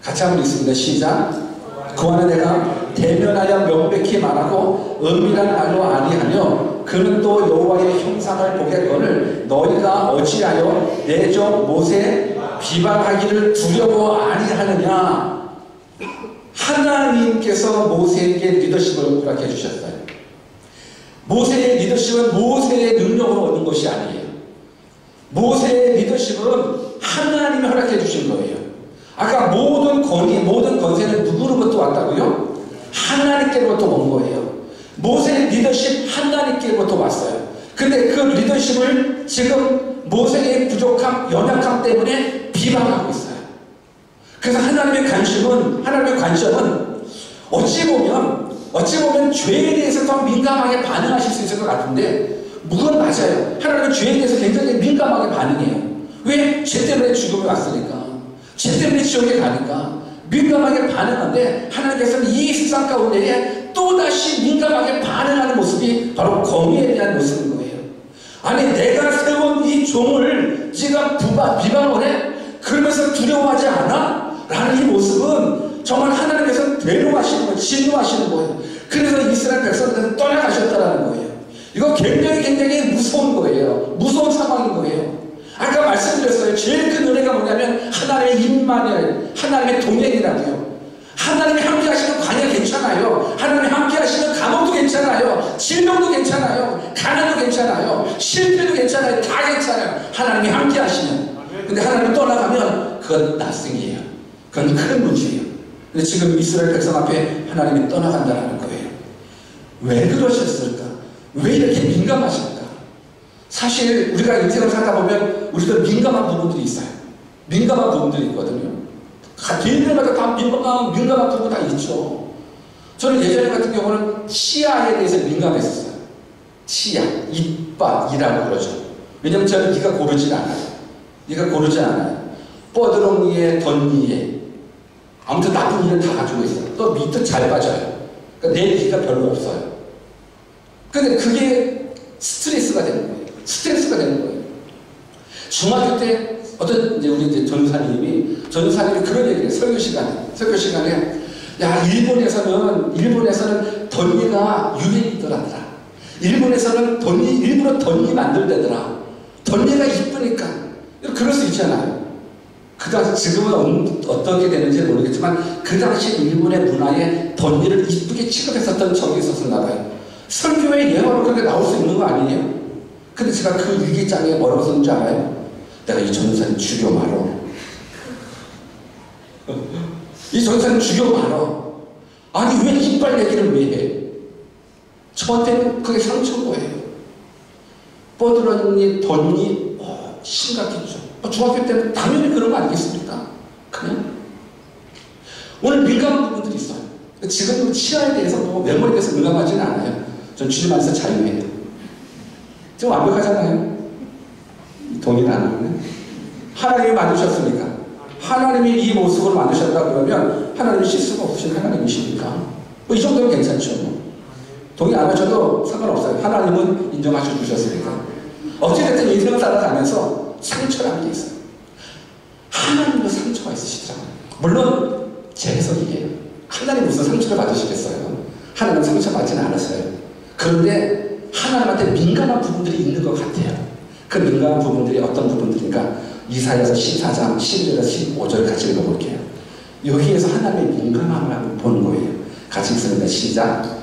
A: 같이 한번 읽습니다. 시작. 그와는 내가 대면하여 명백히 말하고 은밀한 말로 아니하며 그는 또 여호와의 형상을 보겠거늘 너희가 어찌하여 내 종 모세 비방하기를 두려워 아니하느냐. 하나님께서 모세에게 리더십을 허락해 주셨어요. 모세의 리더십은 모세의 능력으로 얻는 것이 아니에요. 모세의 리더십은 하나님이 허락해 주신 거예요. 아까 모든 권위, 모든 권세는 누구로부터 왔다고요? 하나님께로부터 온 거예요. 모세의 리더십 하나님께로부터 왔어요. 근데 그 리더십을 지금 모세의 부족함, 연약함 때문에 비방하고 있어요. 그래서 하나님의 관점은 어찌 보면 죄에 대해서 더 민감하게 반응하실 수 있을 것 같은데, 그건 맞아요. 하나님은 죄에 대해서 굉장히 민감하게 반응해요. 왜? 죄 때문에 죽음이 왔으니까. 죄 때문에 지옥에 가니까 민감하게 반응하는데, 하나님께서는 이 세상 가운데에 또다시 민감하게 반응하는 모습이 바로 권위에 대한 모습인 거예요. 아니 내가 세운 이 종을 네가 비방을 해? 그러면서 두려워하지 않아? 라는 이 모습은 정말 하나님께서 대노하시는 거예요. 진노하시는 거예요. 그래서 이스라엘 백성들은 떠나가셨다는 거예요. 이거 굉장히 무서운 거예요. 무서운 상황인 거예요. 아까 말씀드렸어요. 제일 큰 은혜가 뭐냐면 하나님의 임마누엘, 하나님의 동행이라고요. 하나님이 함께 하시면 광야 괜찮아요. 하나님이 함께 하시면 감옥도 괜찮아요. 질병도 괜찮아요. 가난도 괜찮아요. 실패도 괜찮아요. 다 괜찮아요. 하나님이 함께 하시면. 근데 하나님이 떠나가면 그건 낯생이에요. 그건 큰 문제예요. 근데 지금 이스라엘 백성 앞에 하나님이 떠나간다는 거예요. 왜 그러셨을까? 왜 이렇게 민감하실까? 사실 우리가 인생을 살다 보면 우리도 민감한 부분들이 있어요. 민감한 부분들이 있거든요. 개인들마다 다 민감한 부분 다 있죠. 저는 예전에 같은 경우는 치아에 대해서 민감했었어요. 치아, 이빨이라고 그러죠. 왜냐면 저는 네가 고르지 않아요. 뻐드렁이에 덧니에 아무튼 나쁜 일은 다 가지고 있어요. 또 밑도 잘 빠져요. 그러니까 내 귀가 별로 없어요. 근데 그게 스트레스가 되는 거예요. 중학교 때 어떤 우리 전사님이 그런 얘기를 해요. 설교 시간에 야, 일본에서는 덧니가 유행이더라. 일본에서는 일부러 덧니 만들대더라. 덧니가 이쁘니까. 그럴 수 있잖아요. 그 당시, 지금은 어떻게 되는지 모르겠지만 그 당시 일본의 문화에 덧니를 이쁘게 취급했었던 적이 있었나 봐요. 설교의 예화로 그렇게 나올 수 있는 거 아니에요? 근데 제가 그 일기장에 뭐라고 썼는지 알아요? 내가 이 전사님 죽여 말어. 이 전사님 죽여 말어. 아니 왜 이빨 얘기를 왜 해? 저한테는 그게 상처인 거예요. 뻐드렁이, 덧니, 심각했죠. 중학교 때는 당연히 그런 거 아니겠습니까? 그냥 오늘 민감한 부분들이 있어요. 지금 치아에 대해서 메모리에 대해서 민감하지는 않아요. 전 주님 안에서 자유해요. 지금 완벽하잖아요. 동의는 안 하네. 하나님이 만드셨으니까. 하나님이 이 모습으로 만드셨다 그러면 하나님이 실수가 없으신 하나님이시니까 이 정도면 괜찮죠. 동의 안 하셔도 상관없어요. 하나님은 인정하셔 주셨으니까. 어찌됐든 인생을 살아가면서 상처라는 게 있어요. 하나님도 상처가 있으시더라고요. 물론 제 해석이에요. 하나님 무슨 상처를 받으시겠어요? 하나님 상처받지는 않았어요. 그런데 하나님한테 민감한 부분들이 있는 것 같아요. 그 민감한 부분들이 어떤 부분들인가? 이사야서 14장 11절에서 15절 같이 읽어볼게요. 여기에서 하나님의 민감함을 한번 보는 거예요. 같이 읽습니다. 시작.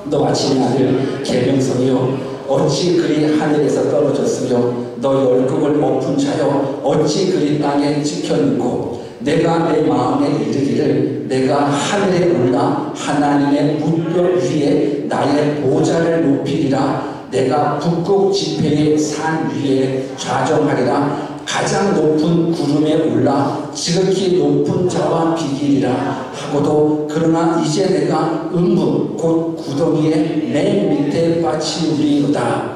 A: 너 아침의 아들 계명성이요 어찌 그리 하늘에서 떨어졌으며 너희 얼굴을 엎은 자여 어찌 그리 땅에 찍혀있고 내가 내 마음에 이르기를 내가 하늘에 올라 하나님의 무뼈 위에 나의 보좌를 높이리라. 내가 북극 지폐의 산 위에 좌정하리라. 가장 높은 구름에 올라 지극히 높은 자와 비기리라 하고도 그러나 이제 내가 음부 곧 구덩이의 맨 밑에 빠치우리로다.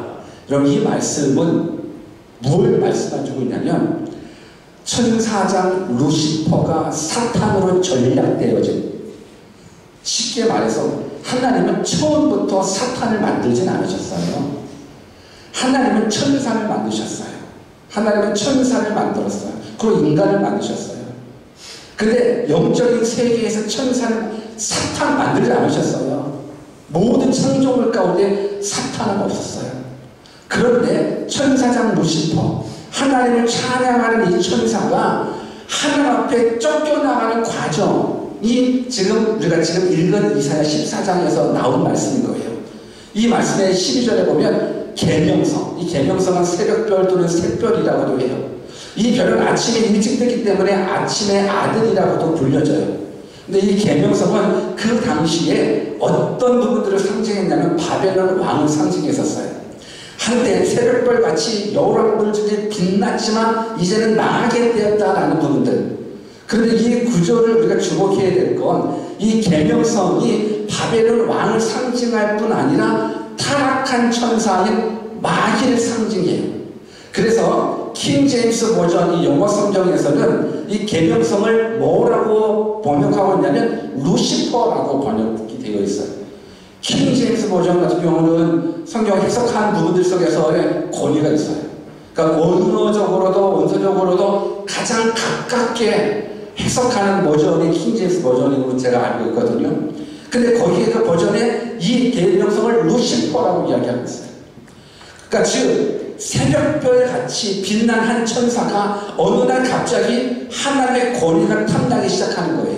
A: 여러분 이 말씀은 뭘 말씀해주고 있냐면 천사장 루시퍼가 사탄으로 전략되어진, 쉽게 말해서 하나님은 처음부터 사탄을 만들진 않으셨어요. 하나님은 천사를 만드셨어요. 하나님은 천사를 만들었어요. 그리고 인간을 만드셨어요. 근데 영적인 세계에서 천사를 사탄 만들지 않으셨어요. 모든 창조물 가운데 사탄은 없었어요. 그런데 천사장 루시퍼, 하나님을 찬양하는 이 천사가 하나님 앞에 쫓겨나가는 과정이 지금 우리가 지금 읽은 이사야 14장에서 나온 말씀인 거예요. 이 말씀의 12절에 보면 계명성, 이 계명성은 새벽별 또는 샛별이라고도 해요. 이 별은 아침에 일찍 뜨기 때문에 아침의 아들이라고도 불려져요. 근데 이 계명성은 그 당시에 어떤 부분들을 상징했냐면 바벨론 왕을 상징했었어요. 한때 새벽별 같이 여러분들 중에 빛났지만 이제는 망하게 되었다라는 부분들. 그런데 이 구조를 우리가 주목해야 될 건 이 계명성이 바벨론 왕을 상징할 뿐 아니라 타락한 천사인 마귀를 상징해요. 그래서 킹 제임스 버전 이 영어 성경에서는 이 계명성을 뭐라고 번역하고 있냐면 루시퍼라고 번역이 되어 있어요. 킹 제임스 버전 같은 경우는 성경 해석한 부분들 속에서의 권위가 있어요. 그러니까 원어적으로도 원서적으로도 가장 가깝게 해석하는 버전이 킹 제임스 버전으로 제가 알고 있거든요. 근데 거기에 그 버전에 이 계명성을 루시퍼라고 이야기하고 있어요. 그러니까 즉 새벽별 같이 빛난 한 천사가 어느 날 갑자기 하나님의 권위가 탐나기 시작하는 거예요.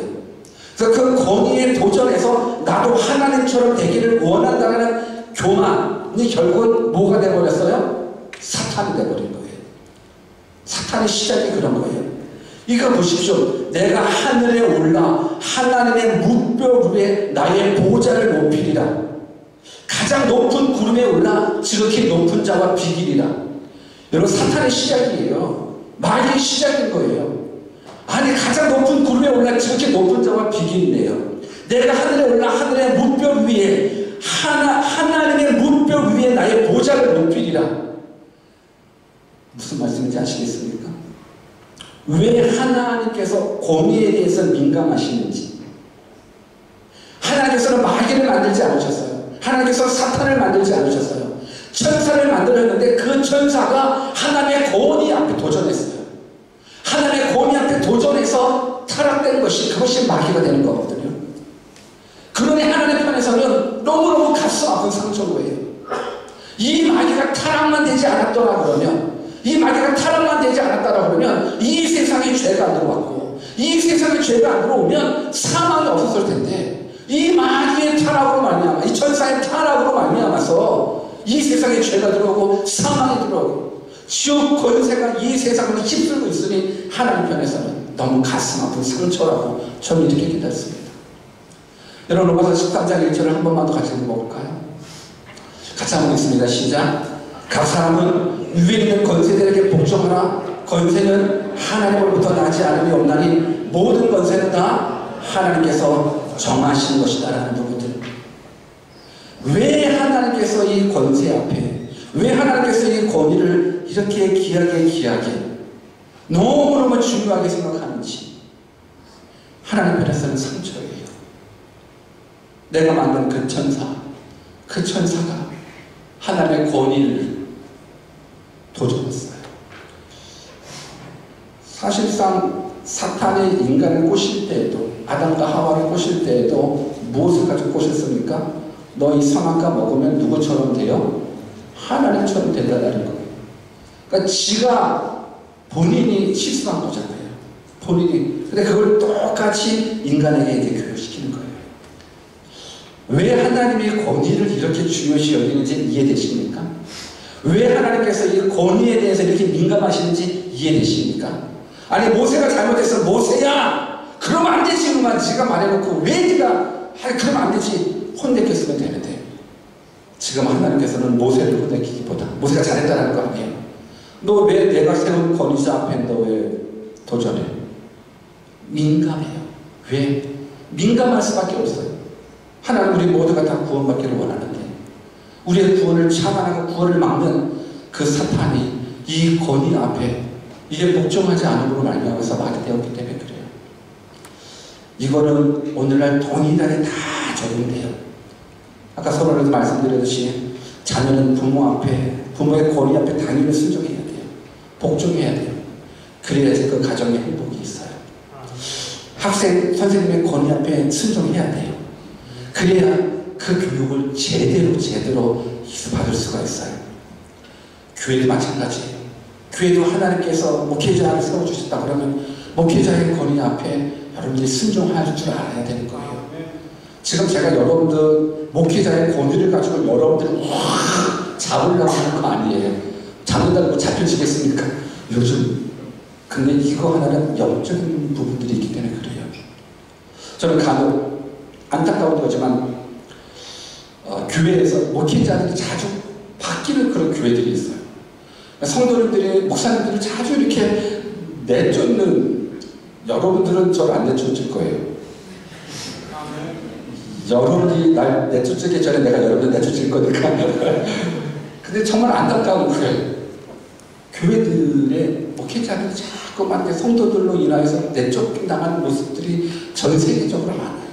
A: 그래서 그 권위에 도전해서 나도 하나님처럼 되기를 원한다는 교만이 결국은 뭐가 되어버렸어요? 사탄이 되어버린 거예요. 사탄의 시작이 그런 거예요. 이거 보십시오. 내가 하늘에 올라 하나님의 무뼈 위에 나의 보좌를 높이리라. 가장 높은 구름에 올라 지극히 높은 자와 비기리라. 여러분 사탄의 시작이에요. 마귀의 시작인 거예요. 아니 가장 높은 구름에 올라 지극히 높은 자와 비기리래요. 내가 하늘에 올라 하늘의 무뼈 위에 하나님의 무뼈 위에 나의 보좌를 높이리라. 무슨 말씀인지 아시겠습니까? 왜 하나님께서 권위에 대해서 민감하시는지. 하나님께서는 마귀를 만들지 않으셨어요. 하나님께서 사탄을 만들지 않으셨어요. 천사를 만들었는데 그 천사가 하나님의 권위 앞에 도전했어요. 하나님의 권위 앞에 도전해서 타락된 것이 그것이 마귀가 되는 거거든요. 그러니 하나님 편에서는 너무너무 가슴 아픈 상처인 거예요. 이 마귀가 타락만 되지 않았더라 그러면, 이 마귀가 타락만 되지 않았다라 그러면 이 세상에 죄가 안 들어왔고, 이 세상에 죄가 안 들어오면 사망이 없었을 텐데, 이 마귀의 타락으로 말미암아, 이 천사의 타락으로 말미암아서 이 세상에 죄가 들어오고 사망이 들어오고 지옥 권세가 이 세상을 휩쓸고 있으니 하나님 편에서는 너무 가슴 아픈 상처라고 저는 이렇게 깨닫습니다. 여러분 로마서 13장 1절을 한 번만 더 같이 읽어볼까요? 같이 한번 읽습니다. 시작. 각 사람은 위에 있는 권세들에게 복종하라. 권세는 하나님으로부터 나지 않음이 없나니 모든 권세는 다 하나님께서 정하신 것이다 라는 부분들. 왜 하나님께서 이 권세 앞에, 왜 하나님께서 이 권위를 이렇게 귀하게 너무너무 중요하게 생각하는지. 하나님 편에서는 상처예요. 내가 만든 그 천사가 하나님의 권위를 도전했어요. 사실상 사탄이 인간을 꼬실 때에도, 아담과 하와를 꼬실 때에도 무엇을 가지고 꼬셨습니까? 너 이 선악과 먹으면 누구처럼 돼요? 하나님처럼 된다는 거예요. 그러니까 지가 본인이 실수한 거잖아요. 본인이. 근데 그걸 똑같이 인간에게 이제 교육시키는 거예요. 왜 하나님이 권위를 이렇게 중요시 여기는지 이해되십니까? 왜 하나님께서 이 권위에 대해서 이렇게 민감하시는지 이해되십니까? 아니, 모세가 잘못했어. 모세야! 그러면 안 되지. 그만 지가 말해놓고 왜 네가 그러면 안 되지. 혼내켰으면 되는데, 지금 하나님께서는 모세를 혼내키기보다 모세가 잘했다는 거 아니에요. 너 왜 내가 세운 권위자 앞에 너 왜 도전해? 민감해요. 왜? 민감할 수밖에 없어요. 하나님 우리 모두가 다 구원받기를 원하는데, 우리의 구원을 차단하고 구원을 막는 그 사탄이 이 권위 앞에 이게 복종하지 않음으로 말미암아서 말이 되었기 때문에 그래요. 이거는 오늘날 동일하게 다 적용돼요. 아까 서론에서 말씀드렸듯이 자녀는 부모 앞에, 부모의 권위 앞에 당연히 순종해야 돼요. 복종해야 돼요. 그래야지 그 가정에 행복이 있어요. 학생, 선생님의 권위 앞에 순종해야 돼요. 그래야 그 교육을 제대로 받을 수가 있어요. 교회도 마찬가지예요. 교회도 하나님께서 목회자를 세워주셨다 그러면 목회자의 권위 앞에 여러분들이 순종할 줄 알아야 되는 거예요. 지금 제가 여러분들 목회자의 권위를 가지고 여러분들을 확 잡으려고 하는 거 아니에요. 잡는다고 뭐 잡혀지겠습니까? 요즘. 근데 이거 하나는 영적인 부분들이 있기 때문에 그래요. 저는 간혹 안타까운 거지만 교회에서 목회자들이 자주 바뀌는 그런 교회들이 있어요. 성도님들이, 목사님들을 자주 이렇게 내쫓는, 여러분들은 저를 안 내쫓을 거예요. 여러분이 날 내쫓기 전에 내가 여러분을 내쫓을 거니까. 근데 정말 안타까운 거예요. 교회들의 목회자들이 자꾸만 성도들로 인하여서 내쫓긴당하는 모습들이 전 세계적으로 많아요.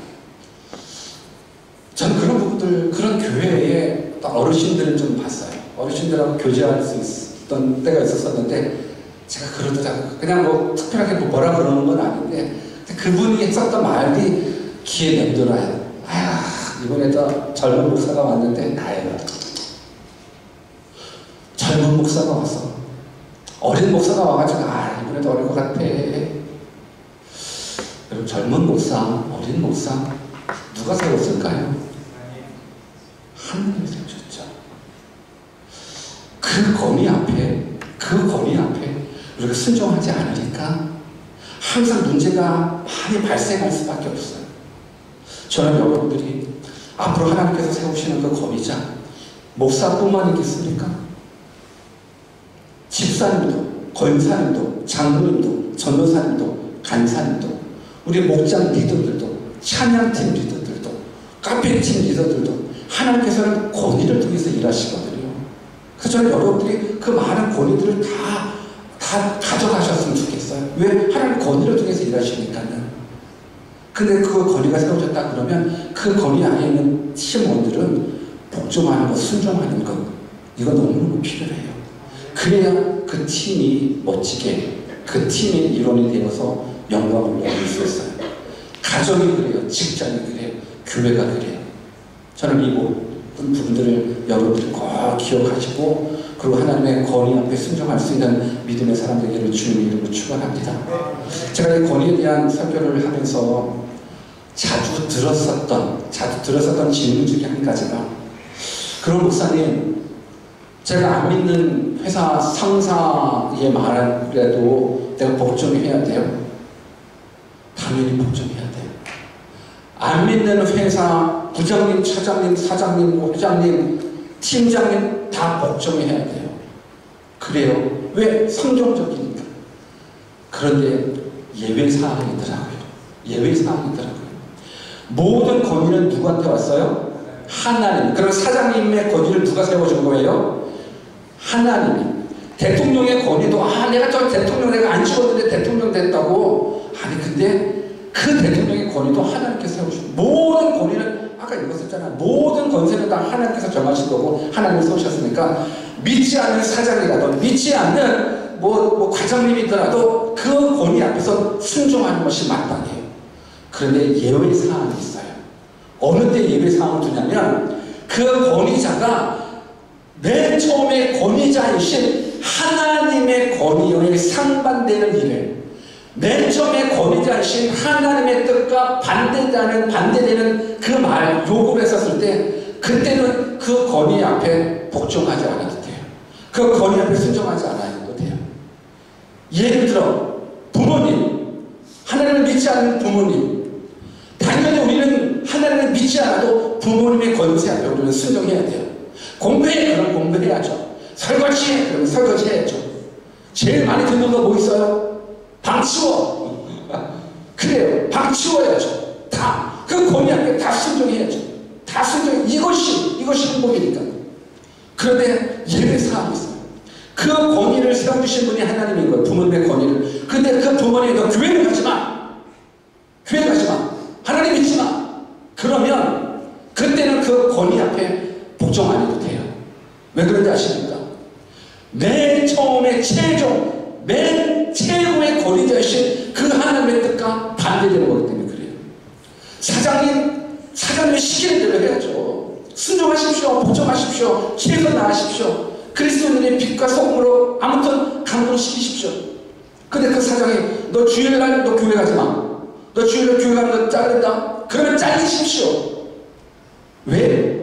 A: 저는 그런 부분들, 그런 교회에 어르신들을 좀 봤어요. 어르신들하고 교제할 수 있었던 때가 있었는데, 제가 그러더라고요. 그냥 뭐 특별하게 뭐라 그러는 건 아닌데, 그분이 했었던 말이 귀에 맴돌아요. 아휴, 이번에도 젊은 목사가 왔는데, 나예요. 젊은 목사가 와서, 어린 목사가 와가지고, 이번에도 어릴 것 같아. 여러분, 젊은 목사, 어린 목사, 누가 세웠을까요? 하나님이 세우셨죠. 그 권위 앞에 우리가 순종하지 않으니까 항상 문제가 많이 발생할 수밖에 없어요. 저는 여러분들이 앞으로 하나님께서 세우시는 그 권위자, 목사뿐만 있겠습니까? 집사님도, 권사님도, 장로님도, 전도사님도, 간사님도, 우리 목장 리더들도, 찬양팀 리더들도, 카페팀 리더들도 하나님께서는 권위를 통해서 일하시거든요. 그래서 저는 여러분들이 그 많은 권위들을 다 가져가셨으면 좋겠어요. 왜? 하나님 권위를 통해서 일하시니까는. 근데 그 권위가 세워졌다 그러면 그 권위 안에 있는 팀원들은 복종하는 것, 순종하는 것, 이거 너무너무 필요해요. 그래야 그 팀이 멋지게, 그 팀의 일원이 되어서 영광을 얻을 수 있어요. 가정이 그래요. 직장이 그래요. 교회가 그래요. 저는 이 모든 부분들을 여러분들이 꼭 기억하시고, 그리고 하나님의 권위 앞에 순종할 수 있는 믿음의 사람 되기를 주님의 이름으로 축원합니다. 제가 이 권위에 대한 설교를 하면서 자주 들었었던 질문 중에 한 가지가, 그럼 목사님, 제가 안 믿는 회사 상사의 말에도 내가 복종해야 돼요? 당연히 복종해야 돼요. 안 믿는 회사 부장님, 차장님, 사장님, 회장님, 팀장님 다 복종해야 돼요. 그래요. 왜? 성경적이니까. 그런데 예외사항이 있더라고요. 모든 권위는 누구한테 왔어요? 하나님. 그럼 사장님의 권위를 누가 세워준 거예요? 하나님이. 대통령의 권위도 내가 저 대통령 내가 안 죽었는데 대통령 됐다고. 아니 근데 그 대통령의 권위도 하나님께서 세우신. 모든 권위는 아까 읽었었잖아. 모든 권세는 다 하나님께서 정하신 거고 하나님이 세우셨으니까 믿지 않는 사장이라도 믿지 않는 뭐 과장님이더라도 그 권위 앞에서 순종하는 것이 마땅해요. 그런데 예외 사항이 있어요. 어느 때 예외 사항을 두냐면 그 권위자가 맨 처음에 권위자이신 하나님의 권위에 상반되는 일을, 맨 처음에 권위자이신 하나님의 뜻과 반대되는 그 말, 요구를 했었을 때 그때는 그 권위 앞에 복종하지 않아도 돼요. 그 권위 앞에 순종하지 않아도 돼요. 예를 들어 부모님, 하나님을 믿지 않는 부모님, 당연히 우리는 하나님을 믿지 않아도 부모님의 권세 앞에 우리는 순종해야 돼요. 공부해, 그럼 공부해야죠. 설거지해, 그러면 설거지해야죠. 제일 많이 듣는 거 뭐 있어요? 방 치워. 그래요. 방 치워야죠. 다. 그 권위 앞에 다 순종해야죠. 다 순종. 이것이 행복이니까. 그런데 예외 사항이 있어요. 그 권위를 세워주신 분이 하나님인 거예요. 부모님의 권위를. 그런데 그 부모님이 너 교회를 가지 마. 교회 가지 마. 하나님 믿지 마. 그러면 그때는 그 권위 앞에 복종 안 해도 돼요. 왜 그런지 아십니까? 맨 처음에 맨 최고의 권위자이신 그 하나님의 뜻과 반대되는 거기 때문에 그래요. 사장님이 시키는 대로 해야죠. 순종하십시오. 복종하십시오. 최선 다하십시오. 그리스도인의 빛과 소금으로 아무튼 감동시키십시오. 근데 그 사장이 너 주일날 너 교회 가지 마. 너 주일날 교회 가면 너 자른다. 그러면 잘리십시오. 왜?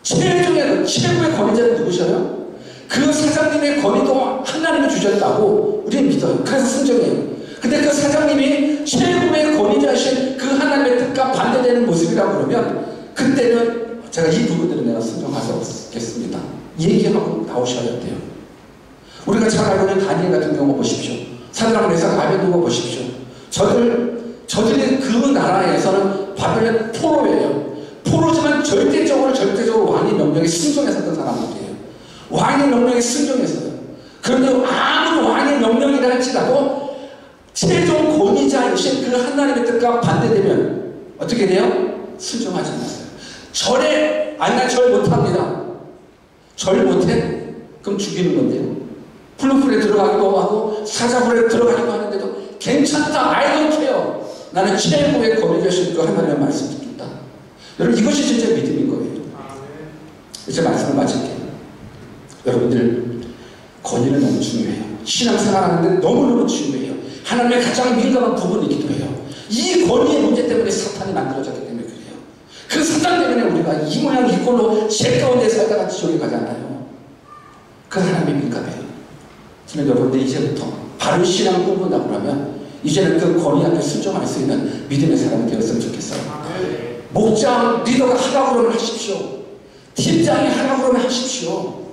A: 최고의 권위자는 누구셔요? 그 사장님의 권위도 하나님이 주셨다고 우리는 믿어요. 그래서 순종해요. 근데 그 사장님이 최고의 권위자이신 그 하나님의 뜻과 반대되는 모습이라고 그러면 그때는 제가 이 부분들은 내가 순종하겠습니다. 얘기하고 나오셔야 돼요. 우리가 잘 알고 있는 다니엘 같은 경우 보십시오. 사드락 메삭 아베드고 보십시오. 저들이 그 나라에서는 바벨론 포로예요. 포로지만 절대적으로 왕의 명령에 순종했었던 사람들이에요. 왕의 명령에 순종했어요. 그런데 아무리 왕의 명령이라 할지라도 최종 권위자이신 그 하나님의 뜻과 반대되면 어떻게 돼요? 순종하지 마세요. 나 절 못합니다. 절 못해? 그럼 죽이는 건데요. 플루풀에 들어가기도 하고 사자굴에 들어가기도 하는데도 괜찮다. I don't care. 나는 최고의 권위자이신 그 하나님의 말씀 듣겠다. 여러분 이것이 진짜 믿음인 거예요. 이제 말씀을 마칠게요. 여러분들 권위는 너무 중요해요. 신앙생활하는데 너무너무 중요해요. 하나님의 가장 민감한 부분이기도 해요. 이 권위의 문제 때문에 사탄이 만들어졌기 때문에 그래요. 그 사탄 때문에 우리가 이 모양 이 꼴로 죄 가운데 살다가 지옥에 가잖아요. 그 하나님의 민감해요. 저는 여러분들 이제부터 바른 신앙을 꿈꾼다고 그러면 이제는 그 권위 앞에 순종할 수 있는 믿음의 사람이 되었으면 좋겠어요. 목장 리더가 하라고 그러면 하십시오. 팀장이 하라고 그러면 하십시오.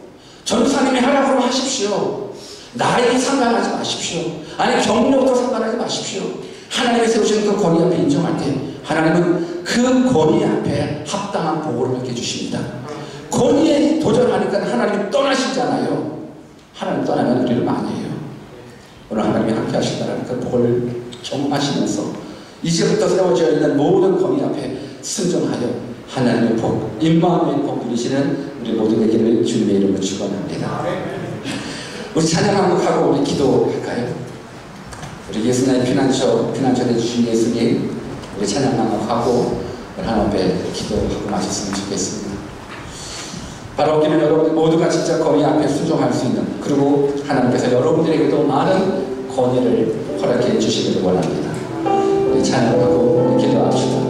A: 전사님이 하라고 그러면 하십시오. 나이 상관하지 마십시오. 아니 경력도 상관하지 마십시오. 하나님이 세우시는 그 권위 앞에 인정할 때 하나님은 그 권위 앞에 합당한 보고를 받게 해주십니다. 권위에 도전하니까 하나님이 떠나시잖아요. 하나님 떠나면 우리를 많이 해요. 오늘 하나님이 함께 하신다는 그 복을 경험하시면서 이제부터 세워져 있는 모든 권위 앞에 순종하여 하나님의 복, 임마누엘 복 누리시는 우리 모두에게를 주님의 이름으로 축원합니다. 우리 찬양 한곡하고 우리 기도할까요? 우리 예수님의 피난처 주신 예수님, 우리 찬양 한곡하고 하나님 앞에 기도하고 마셨으면 좋겠습니다. 바로 오기는 여러분들 모두가 진짜 권위 앞에 순종할 수 있는, 그리고 하나님께서 여러분들에게도 많은 권위를 허락해 주시기를 원합니다. 우리 찬양하고 우리 기도합시다.